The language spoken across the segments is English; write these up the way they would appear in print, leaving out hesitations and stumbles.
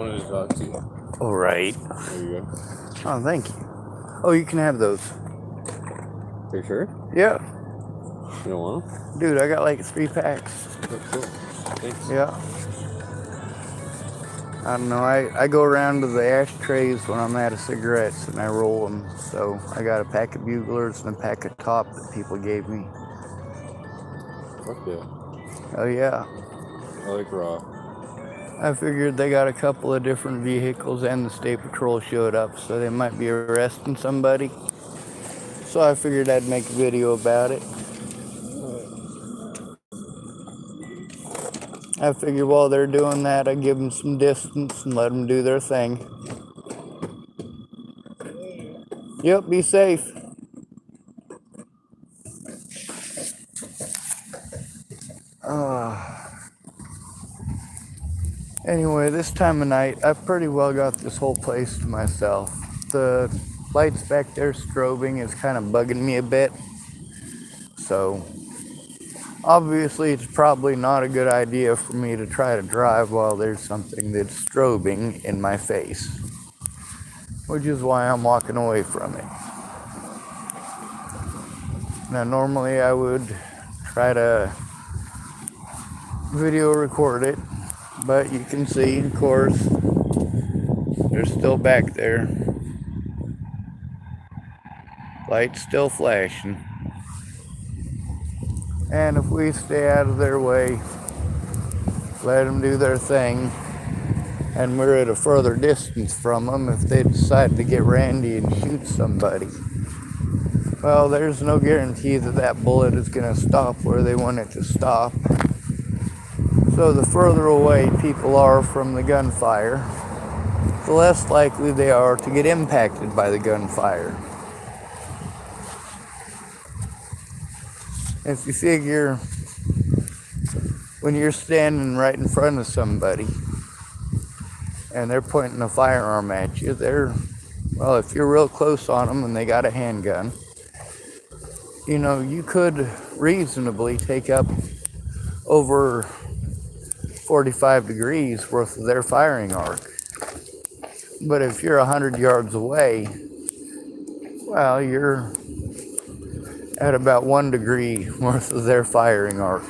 Wanted to talk to you. All right. There you go. Oh, thank you. Oh, you can have those. For sure? Yeah. You don't want them? Dude, I got like 3 packs. Oh, cool. Thanks. Yeah. I don't know. I go around to the ashtrays when I'm out of cigarettes and I roll them. So I got a pack of Buglers and a pack of Top that people gave me. Fuck yeah. Oh, yeah. I like raw. I figured they got a couple of different vehicles and the state patrol showed up, so they might be arresting somebody. So I figured I'd make a video about it. I figured while they're doing that, I'd give them some distance and let them do their thing. Yep, be safe. Anyway, this time of night, I've pretty well got this whole place to myself. The lights back there strobing is kind of bugging me a bit. So, obviously, it's probably not a good idea for me to try to drive while there's something that's strobing in my face, which is why I'm walking away from it. Now, normally I would try to video record it, but you can see, of course, they're still back there. Lights still flashing. And if we stay out of their way, let them do their thing, and we're at a further distance from them, if they decide to get randy and shoot somebody, well, there's no guarantee that that bullet is going to stop where they want it to stop. So the further away people are from the gunfire, the less likely they are to get impacted by the gunfire. If you figure when you're standing right in front of somebody and they're pointing a firearm at you, well, if you're real close on them and they got a handgun, you know, you could reasonably take up over 45 degrees worth of their firing arc. But if you're 100 yards away, well, you're at about 1 degree worth of their firing arc.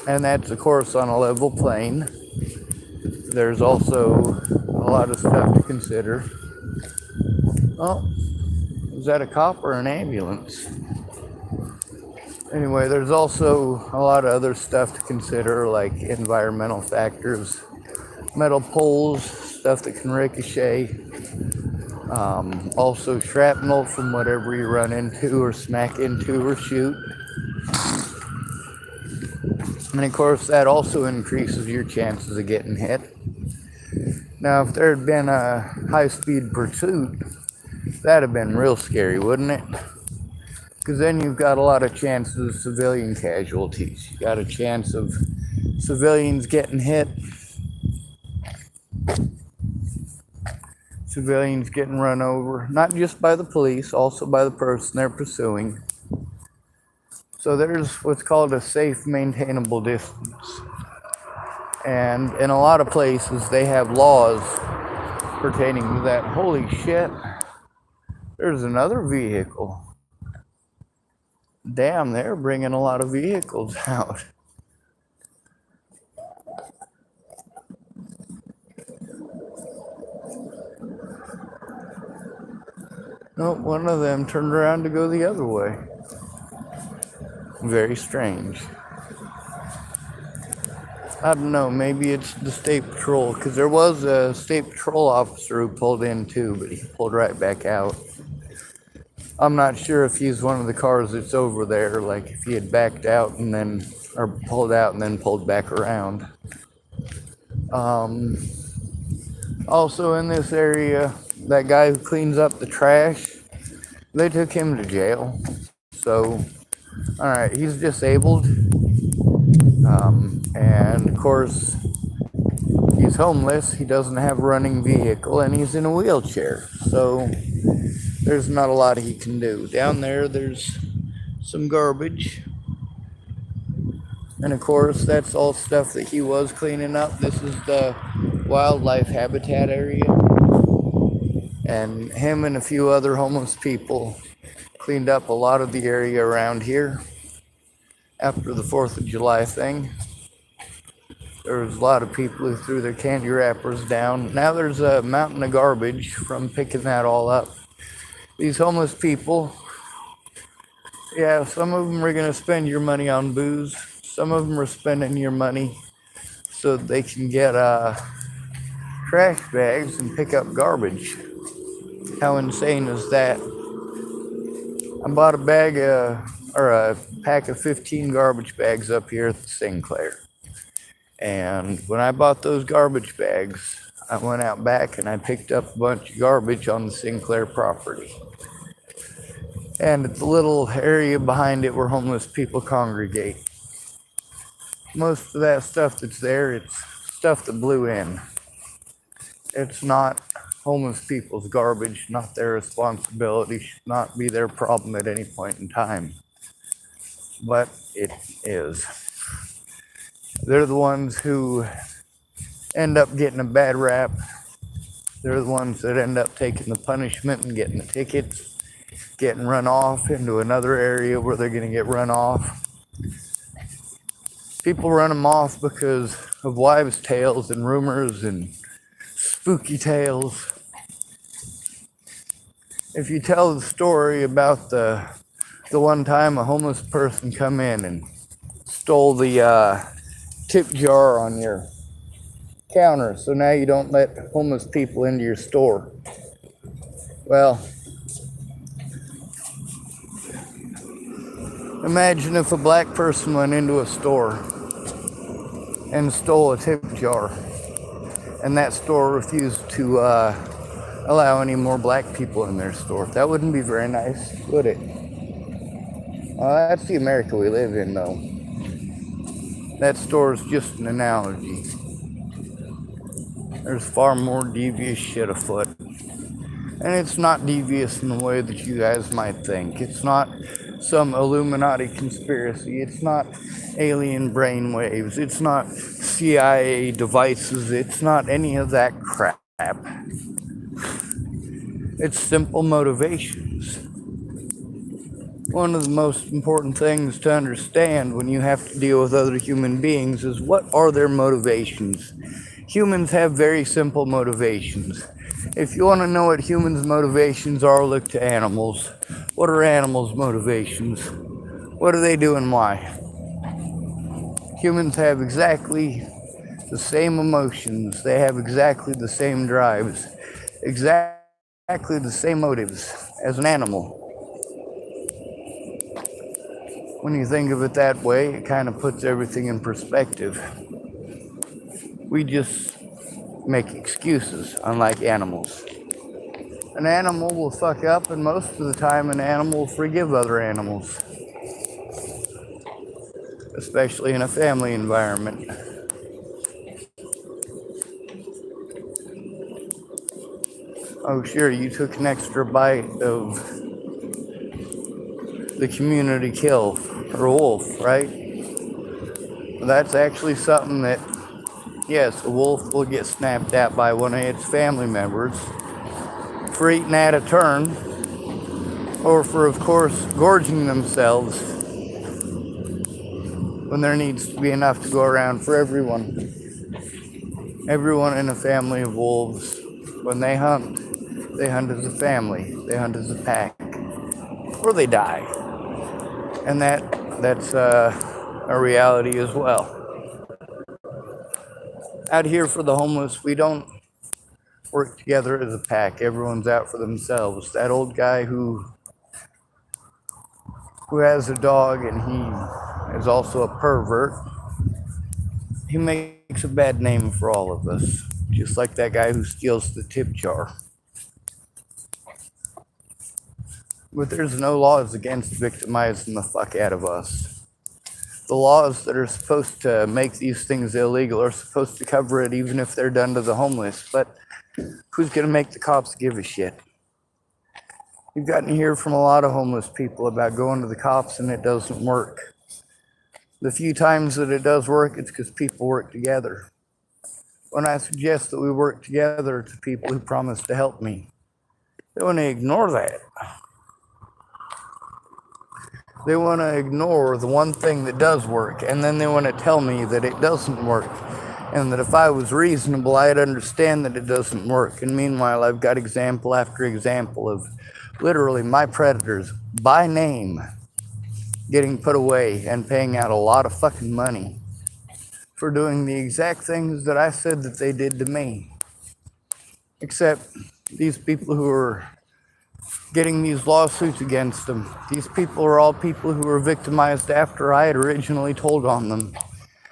And that's, of course, on a level plane. There's also a lot of stuff to consider. Oh, is that a cop or an ambulance? Anyway, there's also a lot of other stuff to consider, like environmental factors, metal poles, stuff that can ricochet, also shrapnel from whatever you run into or smack into or shoot. And of course, that also increases your chances of getting hit. Now, if there had been a high-speed pursuit, that'd have been real scary, wouldn't it? Because then you've got a lot of chances of civilian casualties. You got a chance of civilians getting hit, civilians getting run over, not just by the police, also by the person they're pursuing. So there's what's called a safe maintainable distance. And in a lot of places, they have laws pertaining to that. Holy shit, there's another vehicle. Damn, they're bringing a lot of vehicles out. Nope, one of them turned around to go the other way. Very strange. I don't know, maybe it's the state patrol, because there was a state patrol officer who pulled in too, but he pulled right back out. I'm not sure if he's one of the cars that's over there, like if he had backed out and then, or pulled out and then pulled back around. Also in this area, that guy who cleans up the trash, they took him to jail. So, alright, he's disabled. And of course, he's homeless, he doesn't have a running vehicle, and he's in a wheelchair. So, there's not a lot he can do. Down there, there's some garbage. And of course, that's all stuff that he was cleaning up. This is the wildlife habitat area. And him and a few other homeless people cleaned up a lot of the area around here after the 4th of July thing. There was a lot of people who threw their candy wrappers down. Now there's a mountain of garbage from picking that all up. These homeless people, yeah, some of them are going to spend your money on booze. Some of them are spending your money so they can get trash bags and pick up garbage. How insane is that? I bought a bag or a pack of 15 garbage bags up here at the Sinclair. And when I bought those garbage bags, I went out back and I picked up a bunch of garbage on the Sinclair property. And at the little area behind it where homeless people congregate. Most of that stuff that's there, it's stuff that blew in. It's not homeless people's garbage, not their responsibility, should not be their problem at any point in time. But it is. They're the ones who end up getting a bad rap. They're the ones that end up taking the punishment and getting the tickets, getting run off into another area where they're going to get run off. People run them off because of wives' tales and rumors and spooky tales. If you tell the story about the one time a homeless person come in and stole the tip jar on your counter, so now you don't let homeless people into your store. Well, imagine if a black person went into a store and stole a tip jar, and that store refused to allow any more black people in their store. That wouldn't be very nice, would it? Well, that's the America we live in, though. That store is just an analogy. There's far more devious shit afoot. And it's not devious in the way that you guys might think. It's not some Illuminati conspiracy. It's not alien brainwaves. It's not CIA devices. It's not any of that crap. It's simple motivations. One of the most important things to understand when you have to deal with other human beings is what are their motivations. Humans have very simple motivations. If you want to know what humans' motivations are, look to animals. What are animals' motivations? What do they do and why? Humans have exactly the same emotions. They have exactly the same drives. Exactly the same motives as an animal. When you think of it that way, it kind of puts everything in perspective. We just make excuses, unlike animals. An animal will fuck up, and most of the time an animal will forgive other animals. Especially in a family environment. Oh sure, you took an extra bite of the community kill for a wolf, right? That's actually something that, yes, a wolf will get snapped at by one of its family members for eating at a turn, or for, of course, gorging themselves when there needs to be enough to go around for everyone. Everyone in a family of wolves, when they hunt as a family, they hunt as a pack, or they die. And that's a reality as well. Out here for the homeless, we don't work together as a pack. Everyone's out for themselves. That old guy who has a dog and he is also a pervert, he makes a bad name for all of us. Just like that guy who steals the tip jar. But there's no laws against victimizing the fuck out of us. The laws that are supposed to make these things illegal are supposed to cover it even if they're done to the homeless. But who's going to make the cops give a shit? You've gotten to hear from a lot of homeless people about going to the cops and it doesn't work. The few times that it does work, it's because people work together. When I suggest that we work together to people who promise to help me, they want to ignore that. They want to ignore the one thing that does work, and then they want to tell me that it doesn't work, and that if I was reasonable, I'd understand that it doesn't work. And meanwhile, I've got example after example of literally my predators, by name, getting put away and paying out a lot of fucking money for doing the exact things that I said that they did to me. Except these people who are getting these lawsuits against them, these people are all people who were victimized after I had originally told on them.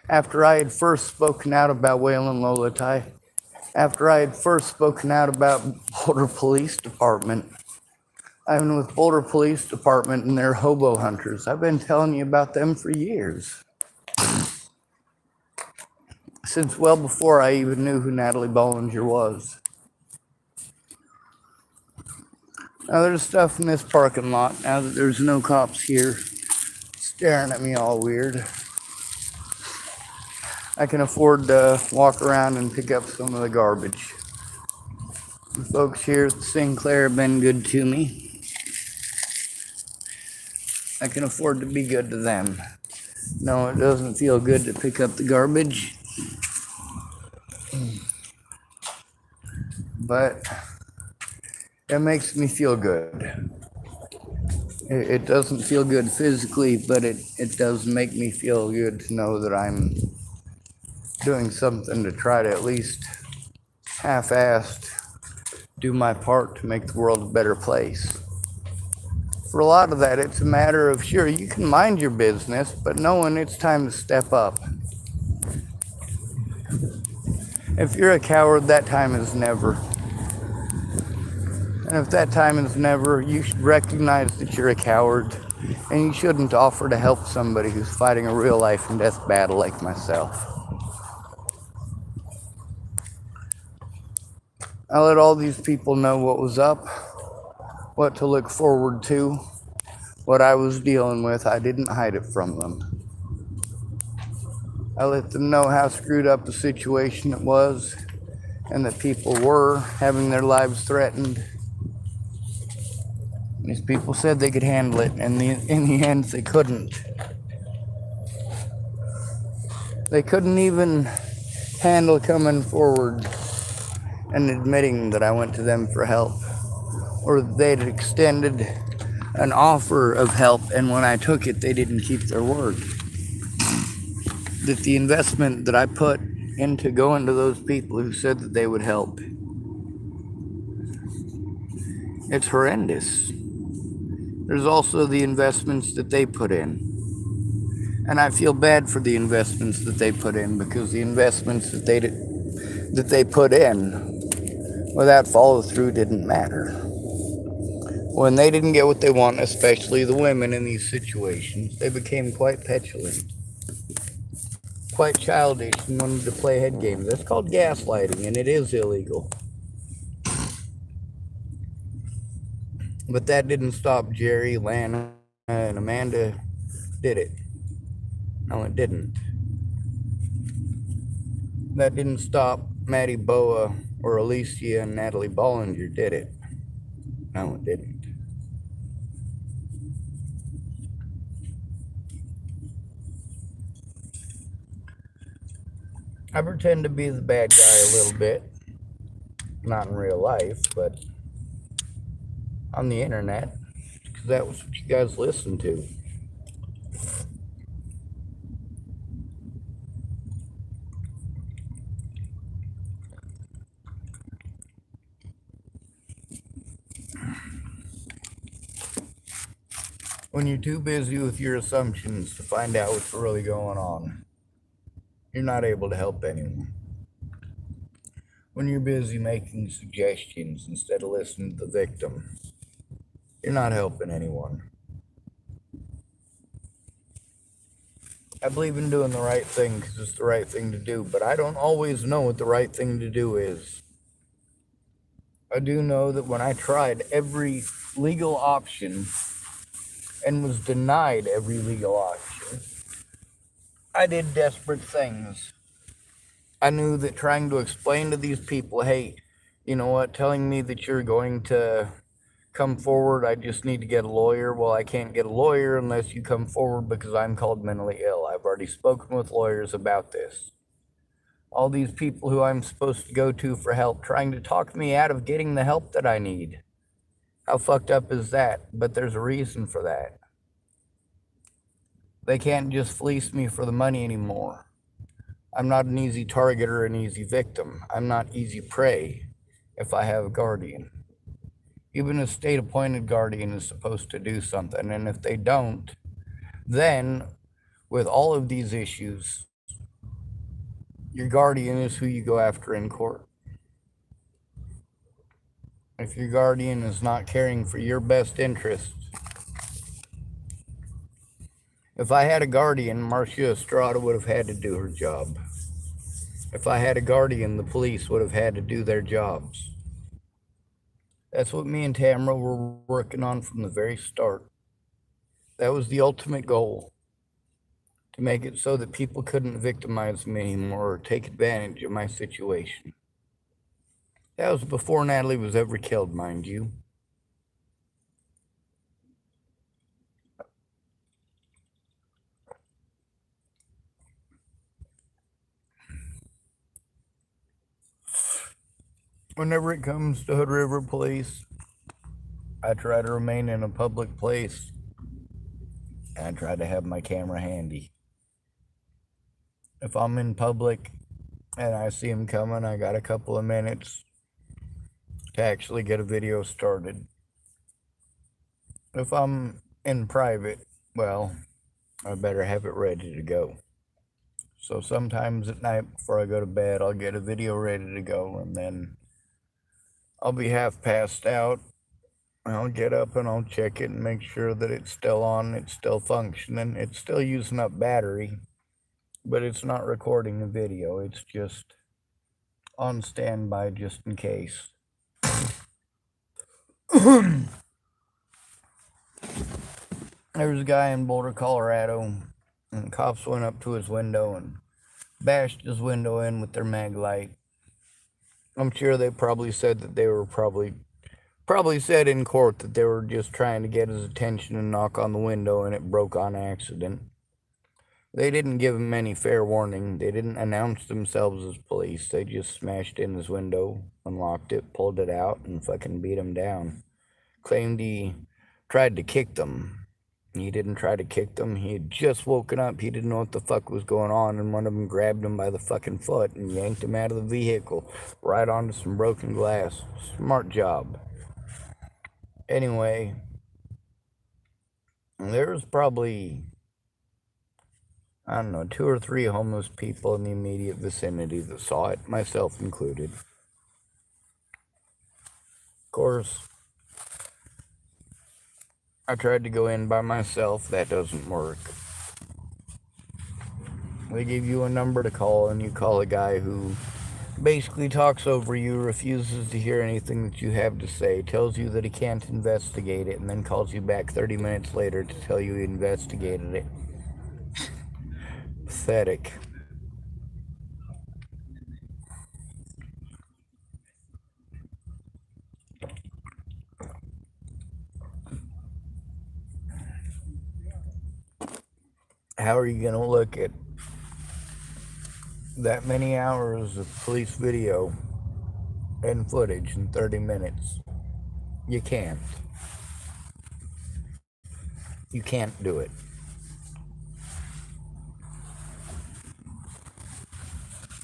After I had first spoken out about Waylon Lolotai, after I had first spoken out about Boulder Police Department. I've been with Boulder Police Department and their hobo hunters. I've been telling you about them for years. Since well before I even knew who Natalie Bollinger was. Now there's stuff in this parking lot, now that there's no cops here staring at me all weird. I can afford to walk around and pick up some of the garbage. The folks here at Sinclair have been good to me. I can afford to be good to them. No, it doesn't feel good to pick up the garbage. But it makes me feel good. It doesn't feel good physically, but it does make me feel good to know that I'm doing something to try to at least half-assed do my part to make the world a better place. For a lot of that, it's a matter of, sure, you can mind your business, but knowing it's time to step up. If you're a coward, that time is never. And if that time is never, you should recognize that you're a coward, and you shouldn't offer to help somebody who's fighting a real life and death battle like myself. I let all these people know what was up, what to look forward to, what I was dealing with. I didn't hide it from them. I let them know how screwed up the situation it was, and that people were having their lives threatened. These people said they could handle it, and in the end, they couldn't. They couldn't even handle coming forward and admitting that I went to them for help, or they'd extended an offer of help, and when I took it, they didn't keep their word. That the investment that I put into going to those people who said that they would help, it's horrendous. There's also the investments that they put in. And I feel bad for the investments that they put in, because the investments that they put in without follow through didn't matter. When they didn't get what they want, especially the women in these situations, they became quite petulant, quite childish, and wanted to play head games. That's called gaslighting, and it is illegal. But that didn't stop Jerry, Lana, and Amanda did it. No, it didn't. That didn't stop Maddie Boa or Alicia and Natalie Bollinger, did it? No, it didn't. I pretend to be the bad guy a little bit. Not in real life, but on the internet, because that was what you guys listened to. When you're too busy with your assumptions to find out what's really going on, you're not able to help anyone. When you're busy making suggestions instead of listening to the victim, you're not helping anyone. I believe in doing the right thing because it's the right thing to do, but I don't always know what the right thing to do is. I do know that when I tried every legal option and was denied every legal option, I did desperate things. I knew that trying to explain to these people, hey, you know what, telling me that you're going to come forward, I just need to get a lawyer. Well, I can't get a lawyer unless you come forward because I'm called mentally ill. I've already spoken with lawyers about this. All these people who I'm supposed to go to for help trying to talk me out of getting the help that I need. How fucked up is that? But there's a reason for that. They can't just fleece me for the money anymore. I'm not an easy target or an easy victim. I'm not easy prey if I have a guardian. Even a state-appointed guardian is supposed to do something, and if they don't, then with all of these issues, your guardian is who you go after in court. If your guardian is not caring for your best interests, if I had a guardian, Marcia Estrada would have had to do her job. If I had a guardian, the police would have had to do their jobs. That's what me and Tamara were working on from the very start. That was the ultimate goal, to make it so that people couldn't victimize me anymore or take advantage of my situation. That was before Natalie was ever killed, mind you. Whenever it comes to Hood River Police, I try to remain in a public place, and I try to have my camera handy. If I'm in public and I see him coming, I got a couple of minutes to actually get a video started. If I'm in private, well, I better have it ready to go. So sometimes at night before I go to bed, I'll get a video ready to go, and then I'll be half passed out. I'll get up and I'll check it and make sure that it's still on, it's still functioning, it's still using up battery, but it's not recording the video, it's just on standby just in case. There was a guy in Boulder, Colorado, and the cops went up to his window and bashed his window in with their mag light. I'm sure they probably said that they were probably said in court that they were just trying to get his attention and knock on the window, and it broke on accident. They didn't give him any fair warning. They didn't announce themselves as police. They just smashed in his window, unlocked it, pulled it out, and fucking beat him down. Claimed he tried to kick them. He didn't try to kick them. He had just woken up. He didn't know what the fuck was going on, and one of them grabbed him by the fucking foot and yanked him out of the vehicle right onto some broken glass. Smart job. Anyway, there was probably, I don't know, 2 or 3 homeless people in the immediate vicinity that saw it, myself included. Of course, I tried to go in by myself. That doesn't work. They give you a number to call, and you call a guy who basically talks over you, refuses to hear anything that you have to say, tells you that he can't investigate it, and then calls you back 30 minutes later to tell you he investigated it. Pathetic. How are you going to look at that many hours of police video and footage in 30 minutes? You can't. You can't do it.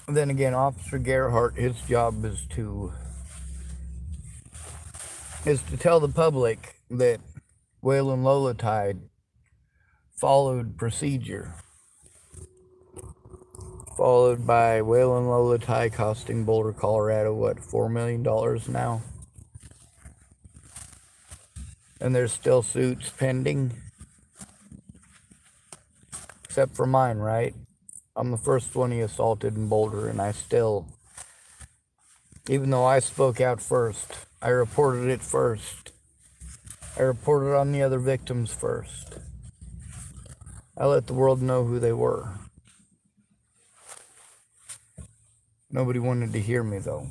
And then again, Officer Gerhart, his job is to tell the public that Waylon Lolatide followed procedure, followed by Waylon Lolatide costing Boulder, Colorado, what, $4 million now? And there's still suits pending, except for mine, right? I'm the first one he assaulted in Boulder, and I still, even though I spoke out first, I reported it first. I reported on the other victims first. I let the world know who they were. Nobody wanted to hear me, though.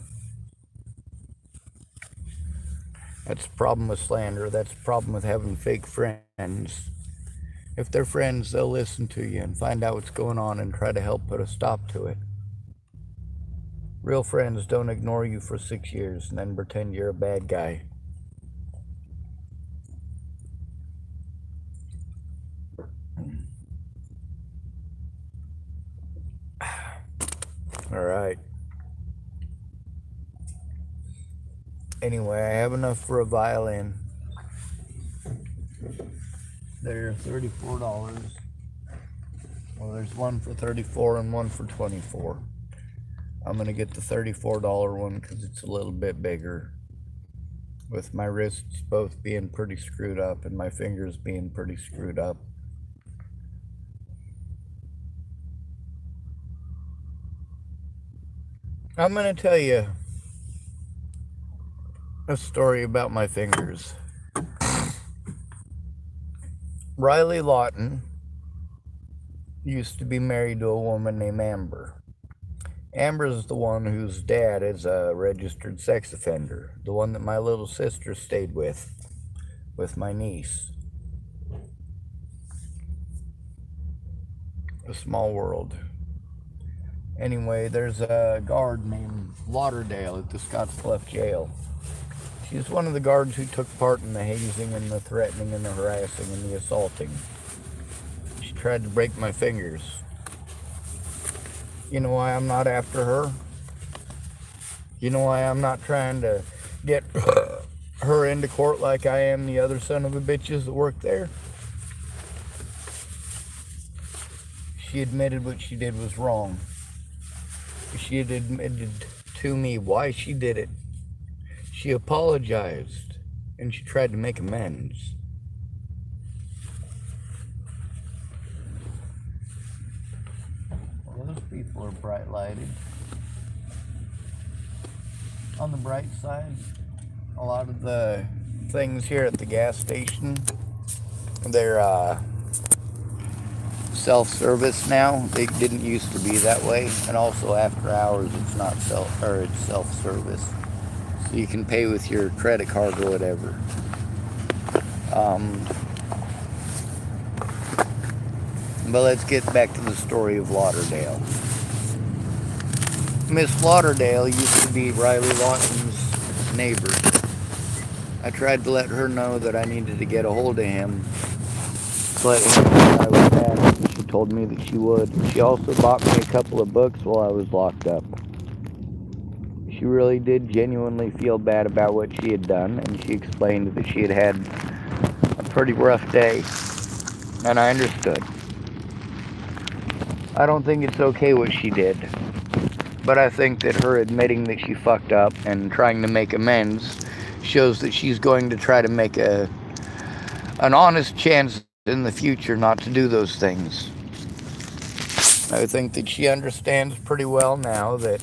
That's the problem with slander. That's the problem with having fake friends. If they're friends, they'll listen to you and find out what's going on and try to help put a stop to it. Real friends don't ignore you for 6 years and then pretend you're a bad guy. All right. Anyway, I have enough for a violin. They're $34. Well, there's one for $34 and one for $24. I'm going to get the $34 one because it's a little bit bigger. With my wrists both being pretty screwed up and my fingers being pretty screwed up. I'm going to tell you a story about my fingers. Riley Lawton used to be married to a woman named Amber. Amber is the one whose dad is a registered sex offender, the one that my little sister stayed with my niece. A small world. Anyway, there's a guard named Lauderdale at the Scottsbluff jail. She's one of the guards who took part in the hazing and the threatening and the harassing and the assaulting. She tried to break my fingers. You know why I'm not after her? You know why I'm not trying to get her into court like I am the other son of a bitches that work there? She admitted what she did was wrong. She had admitted to me why she did it. She apologized, and she tried to make amends. Well, those people are bright-lighted. On the bright side, a lot of the things here at the gas station, they're self-service now. They didn't used to be that way, and also after hours, it's not it's self-service. So you can pay with your credit card or whatever. But let's get back to the story of Lauderdale. Miss Lauderdale used to be Riley Lawton's neighbor. I tried to let her know that I needed to get a hold of him. Let him know I was mad, and she told me that she would. She also bought me a couple of books while I was locked up. She really did genuinely feel bad about what she had done, and she explained that she had had a pretty rough day, and I understood. I don't think it's okay what she did, but I think that her admitting that she fucked up and trying to make amends shows that she's going to try to make an honest chance in the future not to do those things. I think that she understands pretty well now that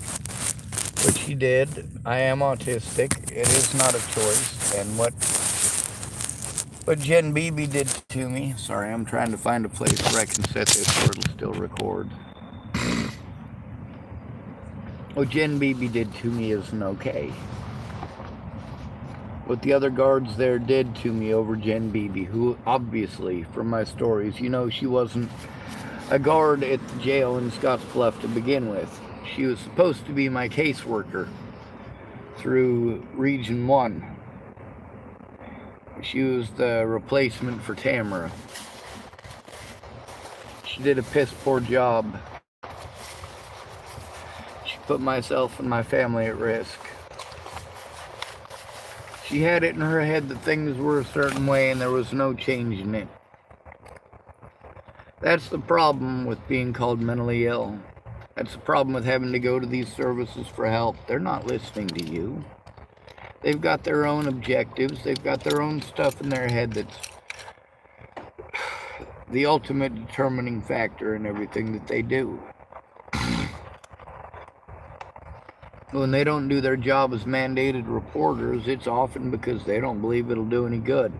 what she did, I am autistic, it is not a choice, and what Jen Beebe did to me, sorry, I'm trying to find a place where I can set this so it'll still record. What Jen Beebe did to me isn't okay. What the other guards there did to me over Jen Beebe, who obviously, from my stories, you know she wasn't a guard at the jail in Scottsbluff to begin with. She was supposed to be my caseworker through Region 1. She was the replacement for Tamara. She did a piss poor job. She put myself and my family at risk. She had it in her head that things were a certain way and there was no change in it. That's the problem with being called mentally ill. That's the problem with having to go to these services for help. They're not listening to you. They've got their own objectives. They've got their own stuff in their head that's the ultimate determining factor in everything that they do. When they don't do their job as mandated reporters, it's often because they don't believe it'll do any good.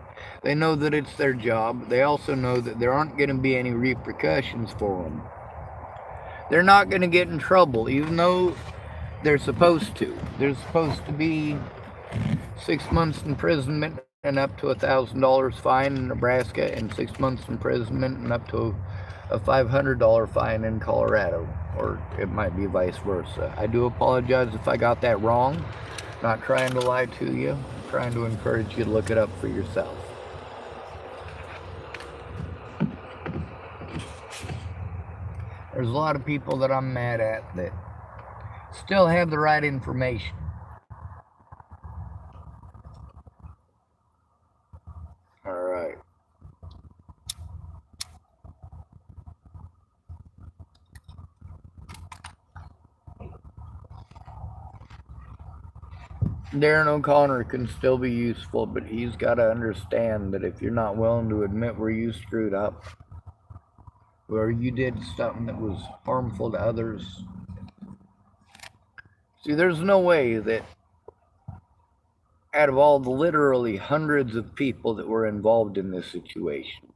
They know that it's their job. They also know that there aren't going to be any repercussions for them. They're not going to get in trouble, even though They're supposed to. There's supposed to be 6 months imprisonment and up to $1,000 fine in Nebraska, and 6 months imprisonment and up to a $500 fine in Colorado, or it might be vice versa. I do apologize if I got that wrong. Not trying to lie to you. I'm trying to encourage you to look it up for yourself. There's a lot of people that I'm mad at that still have the right information. All right. Darren O'Connor can still be useful, but he's got to understand that if you're not willing to admit where you screwed up, where you did something that was harmful to others. See, there's no way that out of all the literally hundreds of people that were involved in this situation,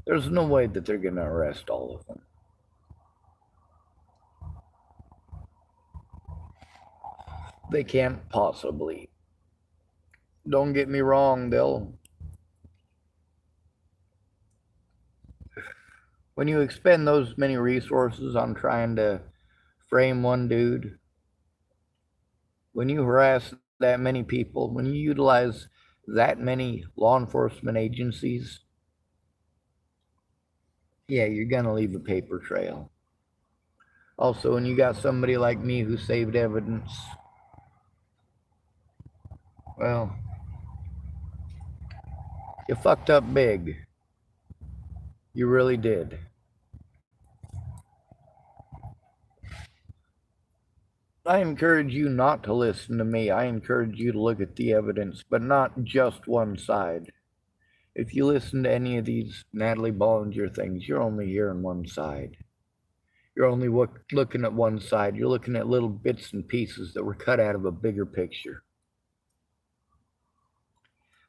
there's no way that they're going to arrest all of them. They can't possibly. Don't get me wrong, when you expend those many resources on trying to frame one dude, when you harass that many people, when you utilize that many law enforcement agencies, yeah, you're gonna leave a paper trail. Also, when you got somebody like me who saved evidence, well, you fucked up big. You really did. I encourage you not to listen to me. I encourage you to look at the evidence, but not just one side. If you listen to any of these Natalie Bollinger things, you're only hearing one side. You're only looking at one side. You're looking at little bits and pieces that were cut out of a bigger picture.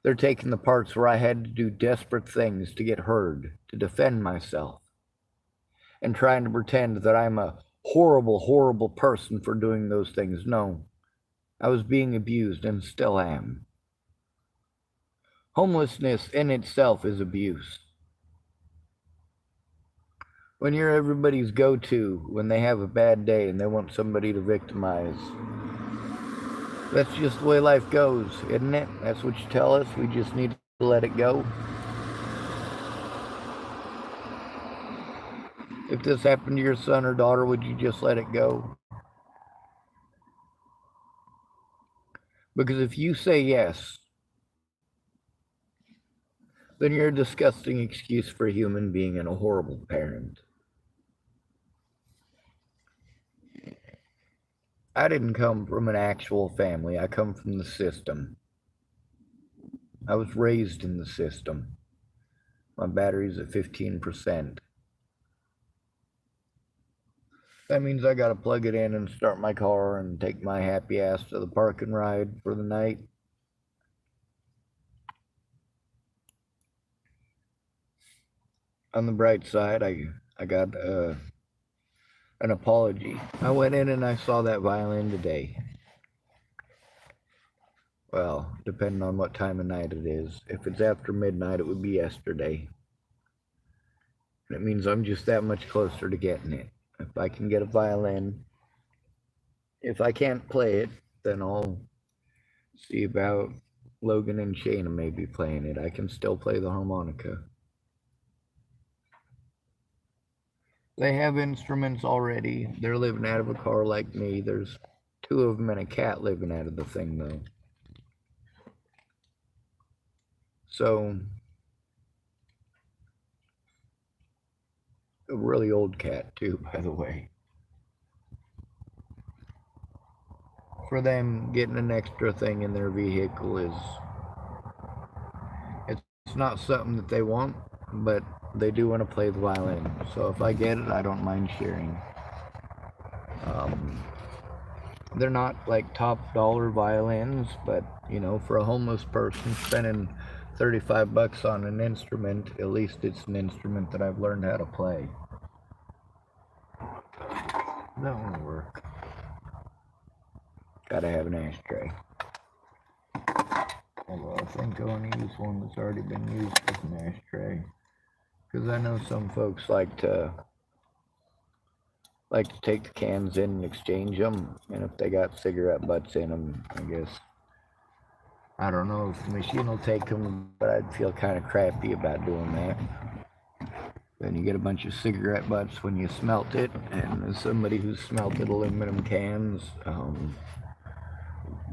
They're taking the parts where I had to do desperate things to get heard, to defend myself, and trying to pretend that I'm a horrible, horrible person for doing those things. No, I was being abused and still am. Homelessness in itself is abuse. When you're everybody's go-to, when they have a bad day and they want somebody to victimize, that's just the way life goes, isn't it? That's what you tell us. We just need to let it go. If this happened to your son or daughter, would you just let it go? Because if you say yes, then you're a disgusting excuse for a human being and a horrible parent. I didn't come from an actual family. I come from the system. I was raised in the system. My battery's at 15%. That means I gotta plug it in and start my car and take my happy ass to the park and ride for the night. On the bright side, I got an apology. I went in and I saw that violin today. Well, depending on what time of night it is. If it's after midnight, it would be yesterday. And it means I'm just that much closer to getting it. If I can get a violin, if I can't play it, then I'll see about Logan and Shayna maybe playing it. I can still play the harmonica. They have instruments already. They're living out of a car like me. There's 2 of them and a cat living out of the thing, though. So, a really old cat, too, by the way. For them, getting an extra thing in their vehicle it's not something that they want, but they do want to play the violin. So if I get it, I don't mind sharing. They're not like top dollar violins, but you know, for a homeless person spending $35 on an instrument, at least it's an instrument that I've learned how to play. That won't work. Gotta have an ashtray. Although I think I want to use one that's already been used as an ashtray. Because I know some folks like to take the cans in and exchange them. And if they got cigarette butts in them, I guess. I don't know if the machine will take them, but I'd feel kind of crappy about doing that. Then you get a bunch of cigarette butts when you smelt it, and as somebody who's smelted aluminum cans,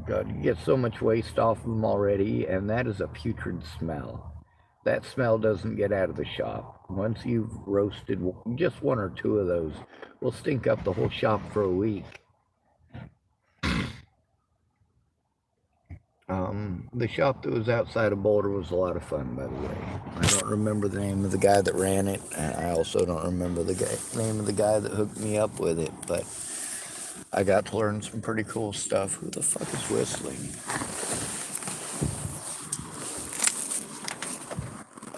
God, you get so much waste off of them already, and that is a putrid smell. That smell doesn't get out of the shop. Once you've roasted just one or two of those, will stink up the whole shop for a week. The shop that was outside of Boulder was a lot of fun, by the way. I don't remember the name of the guy that ran it. I also don't remember the name of the guy that hooked me up with it, but I got to learn some pretty cool stuff. Who the fuck is whistling?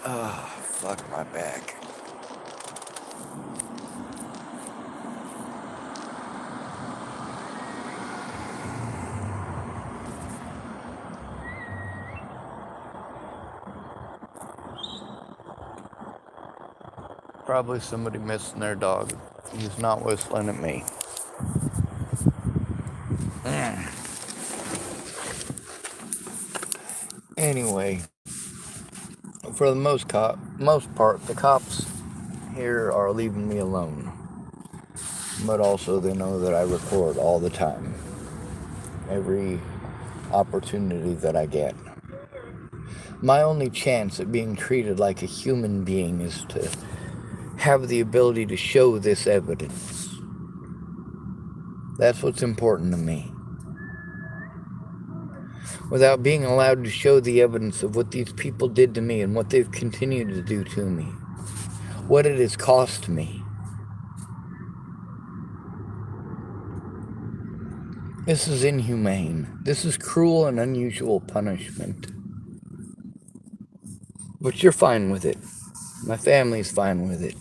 Ah, fuck my back. Probably somebody missing their dog. He's not whistling at me. Anyway, for the most part, the cops here are leaving me alone. But also they know that I record all the time. Every opportunity that I get. My only chance at being treated like a human being is to have the ability to show this evidence. That's what's important to me. Without being allowed to show the evidence of what these people did to me and what they've continued to do to me. What it has cost me. This is inhumane. This is cruel and unusual punishment. But you're fine with it. My family's fine with it.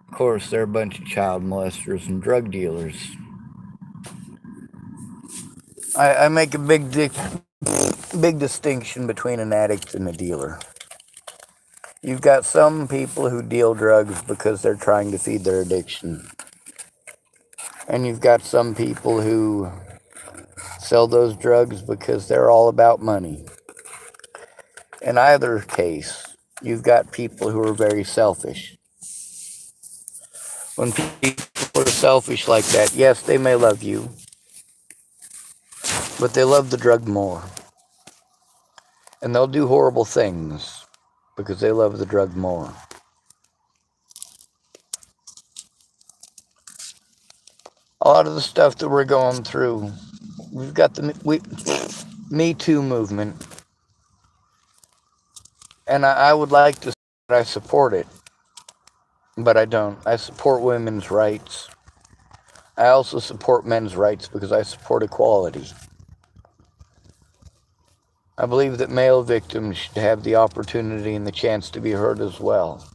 Of course, they're a bunch of child molesters and drug dealers. I make a big distinction between an addict and a dealer. You've got some people who deal drugs because they're trying to feed their addiction. And you've got some people who sell those drugs because they're all about money. In either case, you've got people who are very selfish. When people are selfish like that, yes, they may love you, but they love the drug more. And they'll do horrible things because they love the drug more. A lot of the stuff that we're going through, we've got the Me Too movement. And I would like to say that I support it, but I don't. I support women's rights. I also support men's rights because I support equality. I believe that male victims should have the opportunity and the chance to be heard as well.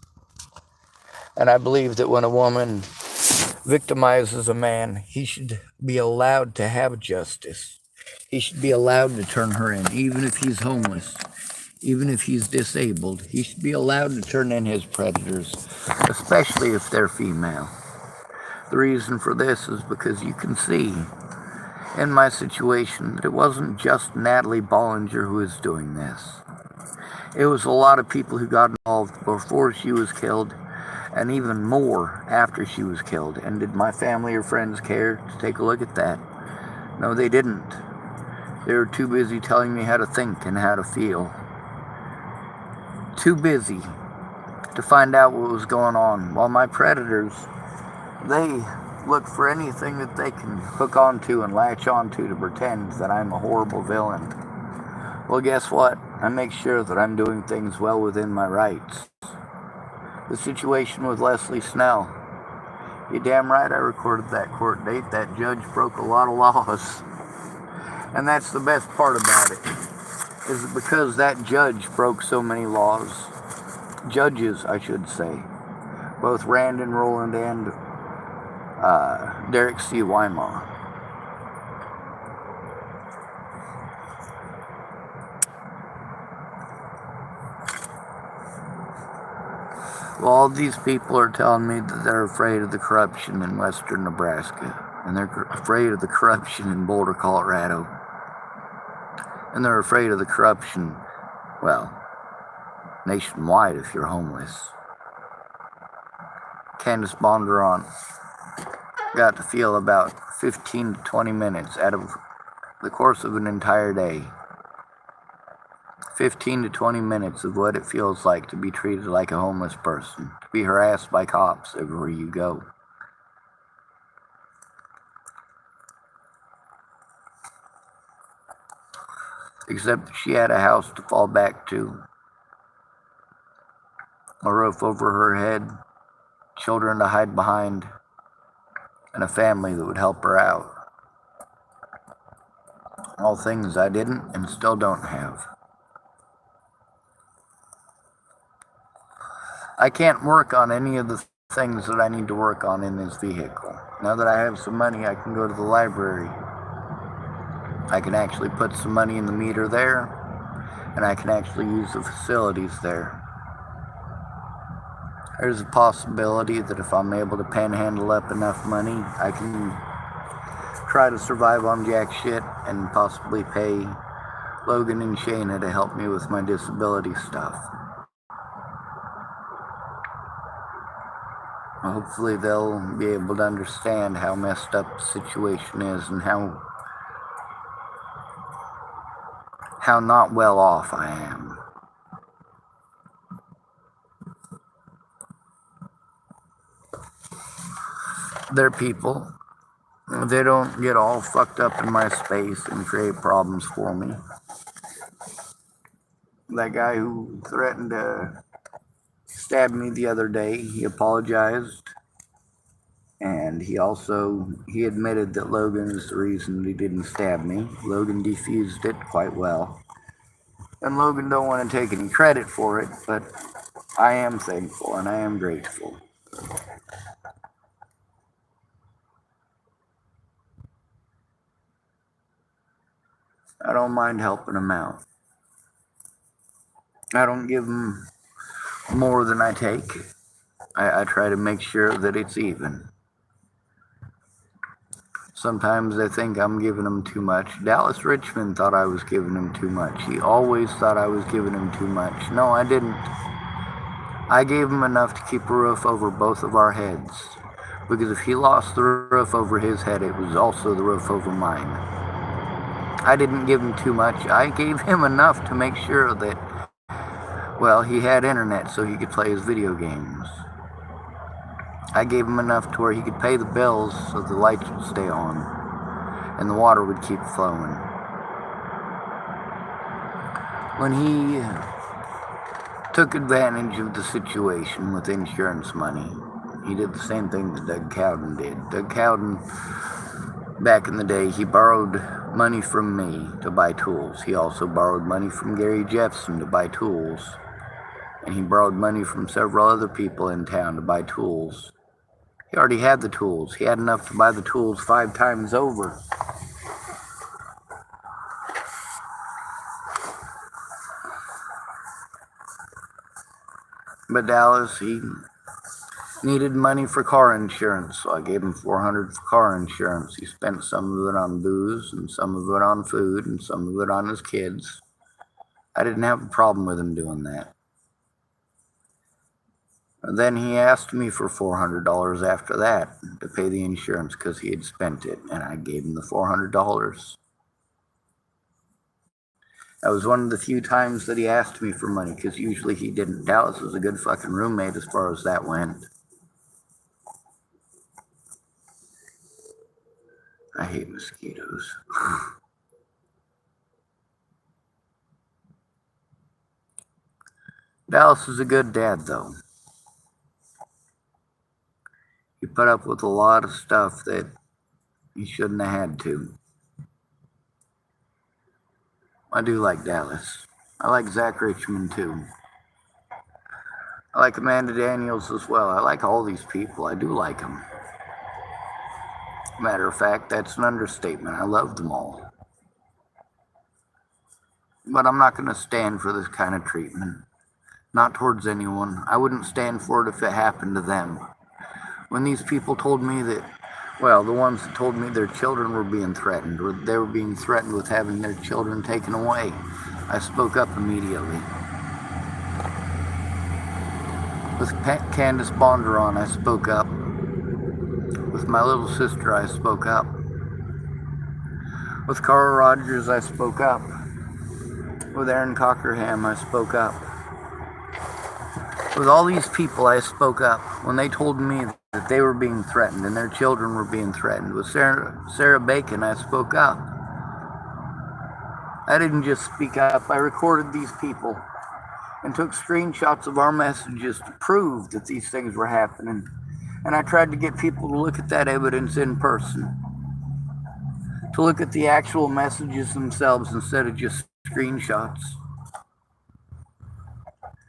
And I believe that when a woman victimizes a man, he should be allowed to have justice. He should be allowed to turn her in, even if he's homeless, even if he's disabled. He should be allowed to turn in his predators, especially if they're female. The reason for this is because you can see in my situation that it wasn't just Natalie Bollinger who was doing this. It was a lot of people who got involved before she was killed, and even more after she was killed. And did my family or friends care to take a look at that? No, they didn't. They were too busy telling me how to think and how to feel. Too busy to find out what was going on. While my predators, they look for anything that they can hook onto and latch onto to pretend that I'm a horrible villain. Well, guess what? I make sure that I'm doing things well within my rights. The situation with Leslie Snell. You're damn right I recorded that court date. That judge broke a lot of laws. And that's the best part about it, is because that judge broke so many laws. Judges, I should say. Both Randon Roland and Derek C. Weimar. Well, all these people are telling me that they're afraid of the corruption in western Nebraska, and they're afraid of the corruption in Boulder, Colorado, and they're afraid of the corruption, well, nationwide if you're homeless. Candace Bondurant got to feel about 15 to 20 minutes out of the course of an entire day. 15 to 20 minutes of what it feels like to be treated like a homeless person, to be harassed by cops everywhere you go. Except she had a house to fall back to, a roof over her head, children to hide behind, and a family that would help her out. All things I didn't and still don't have. I can't work on any of the things that I need to work on in this vehicle. Now that I have some money, I can go to the library. I can actually put some money in the meter there, and I can actually use the facilities there. There's a possibility that if I'm able to panhandle up enough money, I can try to survive on jack shit and possibly pay Logan and Shayna to help me with my disability stuff. Hopefully they'll be able to understand how messed up the situation is and how not well off I am. They're people. They don't get all fucked up in my space and create problems for me. That guy who threatened to stab me the other day, he apologized. And he admitted that Logan is the reason he didn't stab me. Logan defused it quite well. And Logan don't want to take any credit for it, but I am thankful and I am grateful. I don't mind helping him out. I don't give him more than I take. I try to make sure that it's even. Sometimes I think I'm giving him too much. Dallas Richmond thought I was giving him too much. He always thought I was giving him too much. No, I didn't. I gave him enough to keep a roof over both of our heads. Because if he lost the roof over his head, it was also the roof over mine. I didn't give him too much. I gave him enough to make sure that, well, he had internet so he could play his video games. I gave him enough to where he could pay the bills so the lights would stay on and the water would keep flowing. When he took advantage of the situation with insurance money, he did the same thing that Doug Cowden did. Doug Cowden, back in the day, he borrowed money from me to buy tools. He also borrowed money from Gary Jeffson to buy tools. And he borrowed money from several other people in town to buy tools. He already had the tools. He had enough to buy the tools 5 times over. But Dallas, he needed money for car insurance, so I gave him $400 for car insurance. He spent some of it on booze, and some of it on food, and some of it on his kids. I didn't have a problem with him doing that. And then he asked me for $400 after that to pay the insurance because he had spent it, and I gave him the $400. That was one of the few times that he asked me for money, because usually he didn't. Dallas was a good fucking roommate as far as that went. I hate mosquitoes. Dallas is a good dad, though. He put up with a lot of stuff that he shouldn't have had to. I do like Dallas. I like Zach Richmond, too. I like Amanda Daniels as well. I like all these people. I do like them. Matter of fact, that's an understatement. I love them all. But I'm not going to stand for this kind of treatment. not towards anyone. I wouldn't stand for it if it happened to them. When these people told me that, well, the ones that told me their children were being threatened, or they were being threatened with having their children taken away, I spoke up immediately. With Candace Bondurant, I spoke up. With my little sister, I spoke up. With Carl Rogers, I spoke up. With Aaron Cockerham, I spoke up. With all these people, I spoke up when they told me that they were being threatened and their children were being threatened. With Sarah Bacon, I spoke up. I didn't just speak up, I recorded these people and took screenshots of our messages to prove that these things were happening. And I tried to get people to look at that evidence in person, to look at the actual messages themselves instead of just screenshots.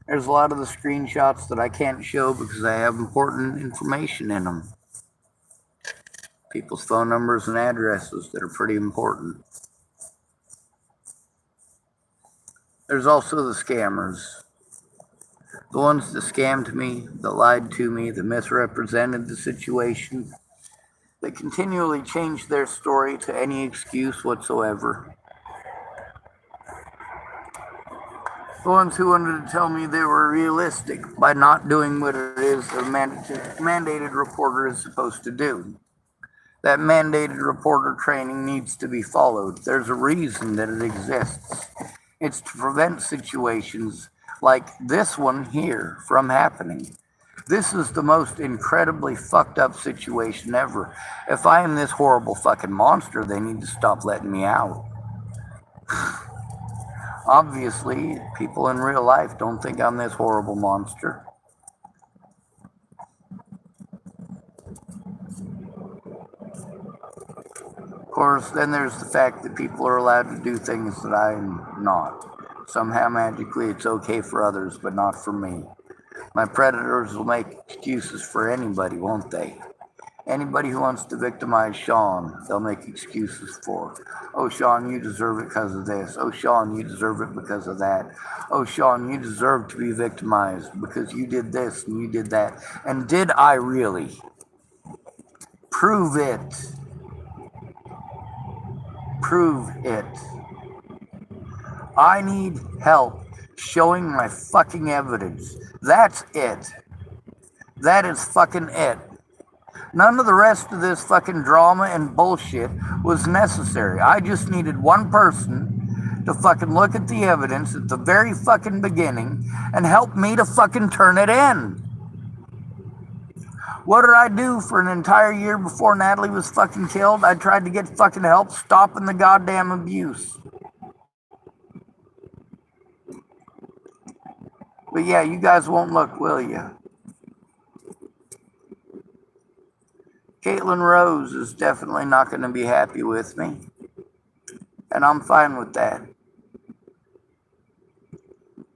There's a lot of the screenshots that I can't show because I have important information in them. People's phone numbers and addresses that are pretty important. There's also the scammers. The ones that scammed me, that lied to me, that misrepresented the situation, that continually changed their story to any excuse whatsoever. The ones who wanted to tell me they were realistic by not doing what it is a mandated reporter is supposed to do. That mandated reporter training needs to be followed. There's a reason that it exists. It's to prevent situations like this one here from happening. This is the most incredibly fucked up situation ever. If I am this horrible fucking monster, they need to stop letting me out. Obviously, people in real life don't think I'm this horrible monster. Of course, then there's the fact that people are allowed to do things that I'm not. Somehow magically it's okay for others, but not for me. My predators will make excuses for anybody, won't they? Anybody who wants to victimize Sean, they'll make excuses for. Oh, Sean, you deserve it because of this. Oh, Sean, you deserve it because of that. Oh, Sean, you deserve to be victimized because you did this and you did that. And did I really? Prove it. Prove it. I need help showing my fucking evidence. That's it. That is fucking it. None of the rest of this fucking drama and bullshit was necessary. I just needed one person to fucking look at the evidence at the very fucking beginning and help me to fucking turn it in. What did I do for an entire year before Natalie was fucking killed? I tried to get fucking help stopping the goddamn abuse. But yeah, you guys won't look, will you? Caitlin Rose is definitely not going to be happy with me. And I'm fine with that.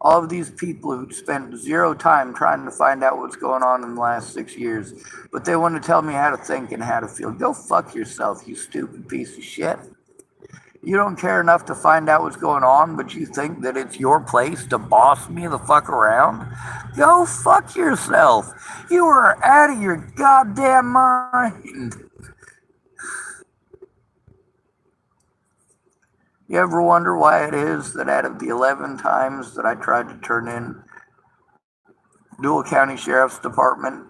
All of these people who spent zero time trying to find out what's going on in the last 6 years, but they want to tell me how to think and how to feel. Go fuck yourself, you stupid piece of shit. You don't care enough to find out what's going on, but you think that it's your place to boss me the fuck around? Go fuck yourself. You are out of your goddamn mind. You ever wonder why it is that out of the 11 times that I tried to turn in Dual County Sheriff's Department,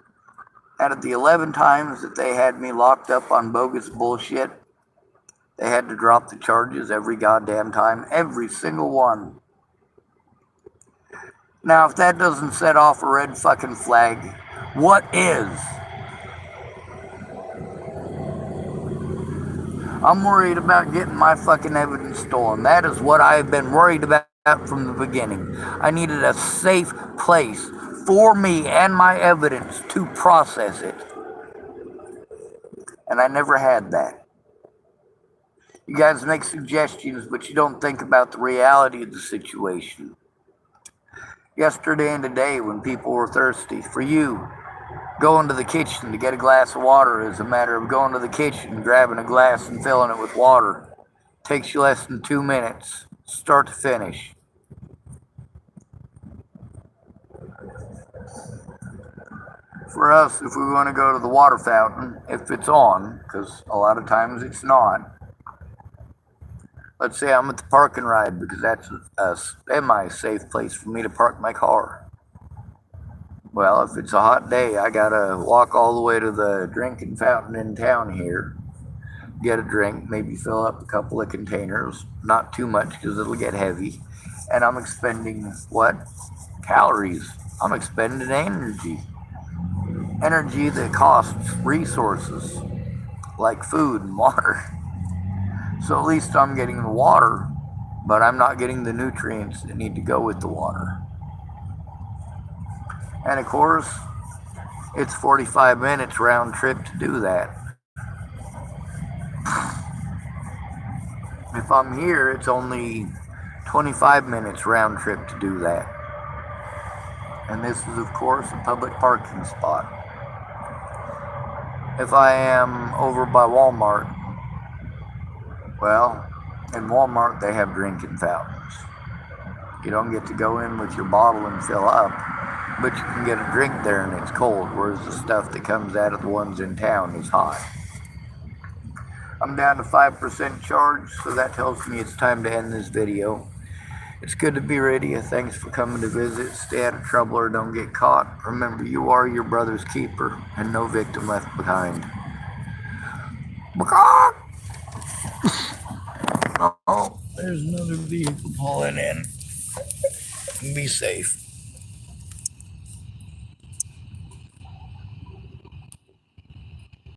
out of the 11 times that they had me locked up on bogus bullshit, they had to drop the charges every goddamn time, every single one. Now, if that doesn't set off a red fucking flag, what is? I'm worried about getting my fucking evidence stolen. That is what I've been worried about from the beginning. I needed a safe place for me and my evidence to process it. And I never had that. You guys make suggestions, but you don't think about the reality of the situation. Yesterday and today, when people were thirsty, for you, going to the kitchen to get a glass of water is a matter of going to the kitchen, grabbing a glass and filling it with water. Takes you less than 2 minutes, start to finish. for us, if we want to go to the water fountain, if it's on, because a lot of times it's not. Let's say I'm at the park and ride, because that's a semi-safe place for me to park my car. Well, if it's a hot day, I gotta walk all the way to the drinking fountain in town here, get a drink, maybe fill up a couple of containers, not too much because it'll get heavy. And I'm expending what? Calories. I'm expending energy. Energy that costs resources like food and water. So at least I'm getting the water, but I'm not getting the nutrients that need to go with the water. And of course, it's 45 minutes round trip to do that. If I'm here, it's only 25 minutes round trip to do that. And this is, of course, a public parking spot. If I am over by Walmart, well, in Walmart they have drinking fountains. You don't get to go in with your bottle and fill up, but you can get a drink there and it's cold, whereas the stuff that comes out of the ones in town is hot. I'm down to 5% charge, so that tells me it's time to end this video. It's good to be ready. Thanks for coming to visit. Stay out of trouble or don't get caught. Remember, you are your brother's keeper and no victim left behind. Oh, there's another vehicle pulling in. Be safe.